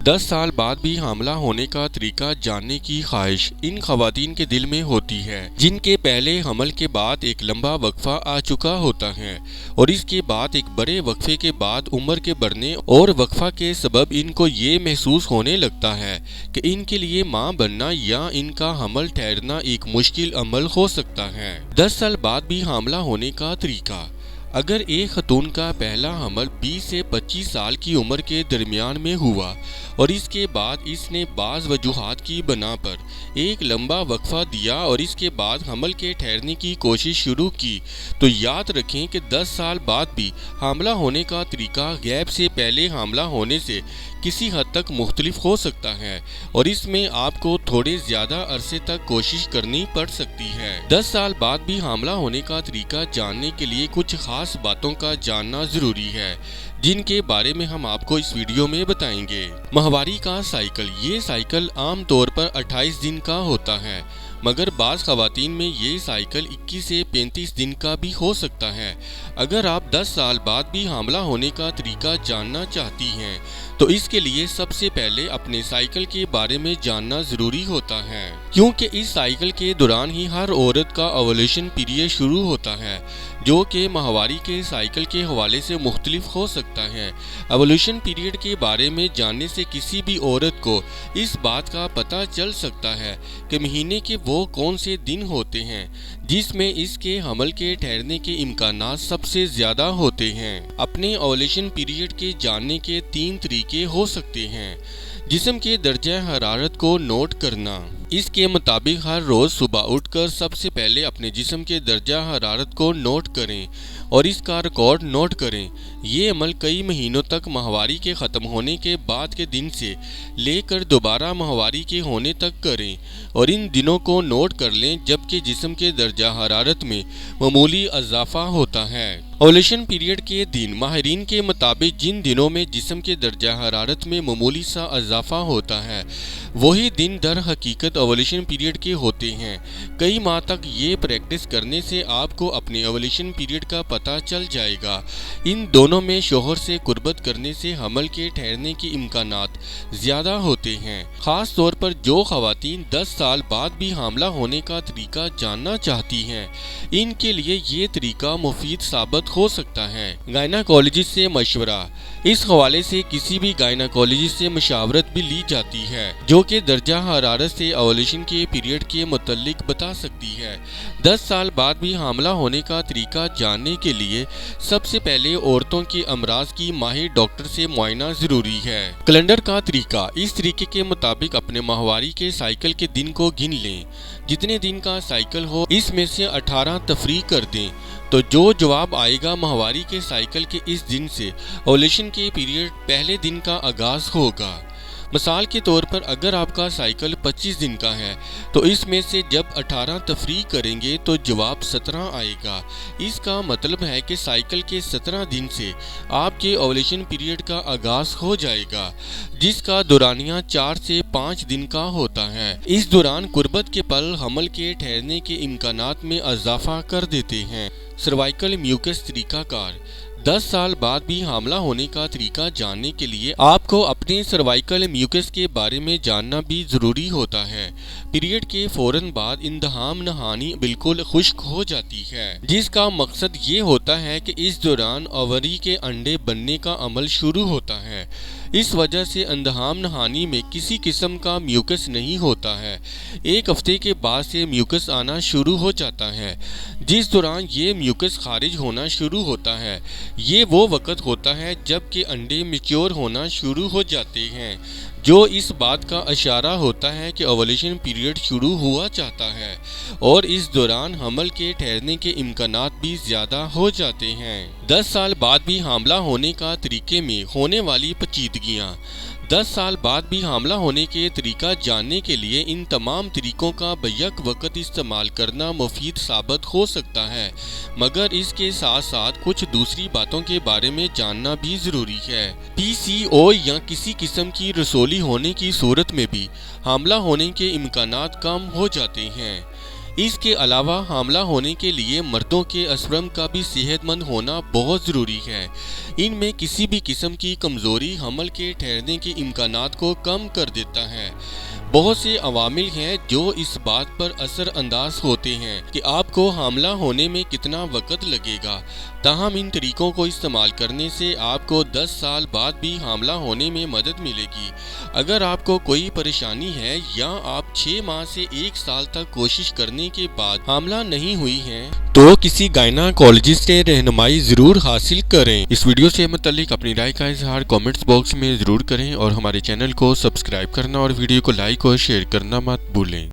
10 साल बाद भी हामला होने का तरीका जानने की ख्वाहिश इन खवातीन के दिल में होती है जिनके पहले हमल के बाद एक लंबा वक्फा आ चुका होता है और इसके बाद एक बड़े वक्फे के बाद उम्र के बढ़ने और वक्फा के सबब इनको ये महसूस होने लगता है कि इनके लिए माँ बनना या इनका हमल ठहरना एक मुश्किल अमल हो सकता है। 10 साल बाद भी हामला होने का तरीका। अगर एक खतून का पहला हमल 20 से 25 साल की उम्र के दरमियान में हुआ और इसके बाद इसने बाज़ वजूहात की बना पर एक लंबा वक्फा दिया और इसके बाद हमल के ठहरने की कोशिश शुरू की, तो याद रखें कि 10 साल बाद भी हामला होने का तरीका गैब से पहले हामला होने से किसी हद तक मुख्तलिफ हो सकता है और इसमें आपको थोड़े ज़्यादा अरसे तक कोशिश करनी पड़ सकती है। 10 साल बाद भी हामला होने का तरीका जानने के लिए कुछ खास बातों का जानना ज़रूरी है जिनके बारे में हम आपको इस वीडियो में बताएंगे। माहवारी का साइकिल। ये साइकिल आम तौर पर 28 दिन का होता है, मगर बाज़ ख़वातीन में ये साइकिल 21 से 35 दिन का भी हो सकता है। अगर आप 10 साल बाद भी हामला होने का तरीका जानना चाहती हैं तो इसके लिए सबसे पहले अपने साइकिल के बारे में जानना ज़रूरी होता है, क्योंकि इस साइकिल के दौरान ही हर औरत का ओवुलेशन पीरियड शुरू होता है जो कि माहवारी के साइकिल के हवाले से मुख्तलिफ हो सकता है। ओवुलेशन पीरियड के बारे में जानने से किसी भी औरत को इस बात का पता चल सकता है कि महीने के वो कौन से दिन होते हैं जिसमें इसके हमल के ठहरने के इम्कानात सबसे ज़्यादा होते हैं। अपने ओवुलेशन पीरियड के जानने के 3 तरीके हो सकते हैं। जिस्म के दर्जा हरारत को नोट करना। इसके मुताबिक हर रोज़ सुबह उठकर सबसे पहले अपने जिस्म के दर्जा हरारत को नोट करें और इसका रिकॉर्ड नोट करें। ये अमल कई महीनों तक माहवारी के ख़त्म होने के बाद के दिन से लेकर दोबारा माहवारी के होने तक करें और इन दिनों को नोट कर लें जबकि जिस्म के दर्जा हरारत में मामूली इजाफा होता है। ओवुलेशन पीरियड के दिन। माहिरीन के मुताबिक जिन दिनों में जिस्म के दर्जा हरारत में मामूली सा इजाफा होता है वही दिन दर हकीकत ओवुलेशन पीरियड के होते हैं। कई माह तक ये प्रैक्टिस करने से आपको अपने ओवुलेशन पीरियड का पता चल जाएगा। इन दोनों में शोहर से कुर्बत करने से हमल के ठहरने के इम्कानात ज़्यादा होते हैं। ख़ास तौर पर जो ख़वातीन 10 साल बाद भी हामला होने का तरीका जानना चाहती हैं इनके लिए ये तरीका मुफीद साबित हो सकता है। गायनाकोलॉजिस्ट से मशवरा। इस हवाले से किसी भी गायनाकोलॉजिस्ट से मशावरत भी ली जाती है जो कि दर्जा हरारत से ओवुलेशन के पीरियड के मुतल्लिक बता सकती है। 10 साल बाद भी हामला होने का तरीका जानने के लिए सबसे पहले औरतों के अमराज की माहिर डॉक्टर से मुआयना ज़रूरी है। कैलेंडर का तरीका। इस तरीके के मुताबिक अपने माहवारी के साइकिल के दिन को गिन लें। जितने दिन का साइकिल हो इसमें से 18 तफरीक कर दें तो जो जवाब आएगा माहवारी के साइकिल के इस दिन से ओवुलेशन के पीरियड पहले दिन का आगाज़ होगा। मिसाल के तौर पर अगर आपका साइकिल 25 दिन का है तो इसमें से जब 18 तफरीक करेंगे तो जवाब 17 आएगा। इसका मतलब है कि साइकिल के 17 दिन से आपके ओवुलेशन पीरियड का आगाज़ हो जाएगा जिसका दौरानिया 4 से 5 दिन का होता है। इस दौरान कुर्बत के पल हमल के ठहरने के इम्कानात में इजाफा कर देते हैं। सर्वाइकल म्यूकस तरीकाकार। 10 साल बाद भी हामला होने का तरीका जानने के लिए आपको अपने सर्वाइकल म्यूकस के बारे में जानना भी ज़रूरी होता है। पीरियड के फ़ौरन बाद इंतहाम नहानी बिल्कुल खुश्क हो जाती है जिसका मकसद ये होता है कि इस दौरान ओवरी के अंडे बनने का अमल शुरू होता है। इस वजह से इंतहाम नहानी में किसी किस्म का म्यूकस नहीं होता है। एक हफ्ते के बाद से म्यूकस आना शुरू हो जाता है जिस दौरान ये म्यूकस खारिज होना शुरू होता है। ये वो वक़्त होता है जब के अंडे मैच्योर होना शुरू हो जाते हैं जो इस बात का इशारा होता है कि ओवुलेशन पीरियड शुरू हुआ चाहता है और इस दौरान हमल के ठहरने के इम्कानात भी ज़्यादा हो जाते हैं। 10 साल बाद भी हामला होने का तरीके में होने वाली पेचीदगियाँ। 10 साल बाद भी हामला होने के तरीका जानने के लिए इन तमाम तरीकों का बैक वक़्त इस्तेमाल करना मुफीद साबित हो सकता है, मगर इसके साथ साथ कुछ दूसरी बातों के बारे में जानना भी ज़रूरी है। PCO या किसी किस्म की रसौली होने की सूरत में भी हामला होने के इम्कानात कम हो जाते हैं। اس کے علاوہ حاملہ ہونے کے لیے مردوں کے اسپرم کا بھی صحت مند ہونا بہت ضروری ہے۔ ان میں کسی بھی قسم کی کمزوری حمل کے ٹھہرنے کے امکانات کو کم کر دیتا ہے۔ بہت سے عوامل ہیں جو اس بات پر اثر انداز ہوتے ہیں کہ آپ کو حاملہ ہونے میں کتنا وقت لگے گا، تاہم ان طریقوں کو استعمال کرنے سے آپ کو 10 سال بعد بھی حاملہ ہونے میں مدد ملے گی۔ اگر آپ کو کوئی پریشانی ہے یا آپ 6 ماہ سے 1 سال تک کوشش کرنے کے بعد حاملہ نہیں ہوئی ہیں تو کسی گائناکولوجسٹ سے رہنمائی ضرور حاصل کریں۔ اس ویڈیو سے متعلق اپنی رائے کا اظہار کامنٹس باکس میں ضرور کریں اور ہمارے چینل کو سبسکرائب کرنا اور ویڈیو کو لائک اور شیئر کرنا مت بھولیں۔